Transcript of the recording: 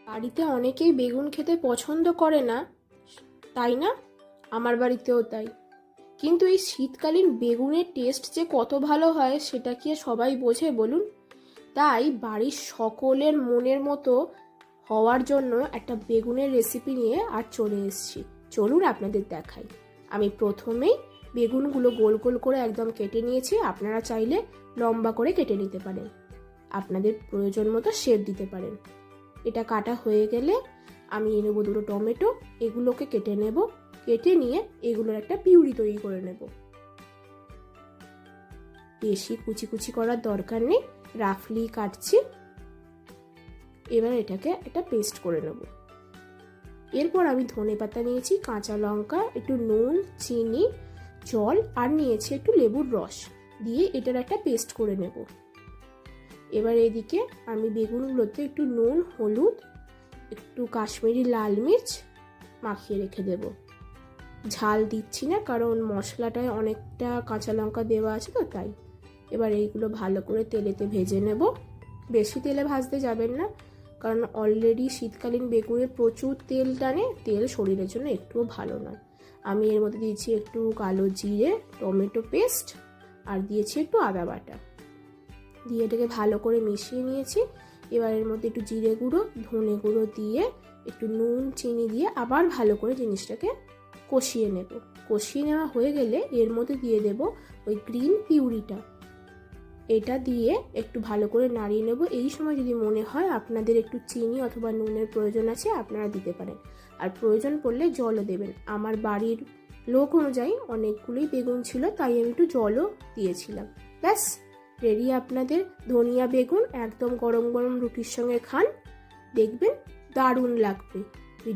বাড়িতে অনেকেই বেগুন খেতে পছন্দ করে না, তাই না? আমার বাড়িতেও তাই। কিন্তু এই শীতকালীন বেগুনের টেস্ট যে কত ভালো হয় সেটা কি সবাই বোঝে বলুন? তাই বাড়ির সকলের মনের মতো হওয়ার জন্য একটা বেগুনের রেসিপি নিয়ে আর চলে এসেছি। চলুন আপনাদের দেখাই। আমি প্রথমেই বেগুনগুলো গোল গোল করে একদম কেটে নিয়েছি। আপনারা চাইলে লম্বা করে কেটে নিতে পারেন, আপনাদের প্রয়োজন মতো শেপ দিতে পারেন। এটা কাটা হয়ে গেলে আমি নেব দুটো টমেটো, এগুলোকে কেটে নেব। কেটে নিয়ে এগুলোর একটা পিউরি তৈরি করে নেব। বেশি কুচি কুচি করার দরকার নেই, রাফলি কাটছি। এবার এটাকে একটা পেস্ট করে নেব। এরপর আমি ধনেপাতা নিয়েছি, কাঁচা লঙ্কা, একটু নুন, চিনি, জল আর নিয়েছি একটু লেবুর রস দিয়ে এটার একটা পেস্ট করে নেব। এবার এদিকে আমি বেগুনগুলোতে একটু নুন, হলুদ, একটু কাশ্মীরি লাল মির্চ মাখিয়ে রেখে দেব। ঝাল দিচ্ছি না, কারণ মশলাটায় অনেকটা কাঁচা লঙ্কা দেওয়া আছে তো তাই। এবার এইগুলো ভালো করে তেলেতে ভেজে নেব। বেশি তেলে ভাজতে যাবেন না, কারণ অলরেডি শীতকালীন বেগুনে প্রচুর তেল টানে, তেল শরীরের জন্য একটুও ভালো নয়। আমি এর মধ্যে দিয়েছি একটু কালো জিরে, টমেটো পেস্ট আর দিয়েছি একটু আদা বাটা দিয়ে এটাকে ভালো করে মিশিয়ে নিয়েছি। এবার এর মধ্যে একটু জিরে গুঁড়ো, ধনে গুঁড়ো দিয়ে একটু নুন, চিনি দিয়ে আবার ভালো করে জিনিসটাকে কষিয়ে নেব। কষিয়ে নেওয়া হয়ে গেলে এর মধ্যে দিয়ে দেব ওই গ্রিন পিউরিটা। এটা দিয়ে একটু ভালো করে নাড়িয়ে নেব। এই সময় যদি মনে হয় আপনাদের একটু চিনি অথবা নুনের প্রয়োজন আছে, আপনারা দিতে পারেন, আর প্রয়োজন পড়লে জলও দেবেন। আমার বাড়ির লোক অনুযায়ী অনেকগুলোই বেগুন ছিল, তাই আমি একটু জলও দিয়েছিলাম। ব্যাস রেডি আপনাদের ধনিয়া বেগুন। একদম গরম গরম রুটির সঙ্গে খান, দেখবেন দারুণ লাগবে। ভিডিও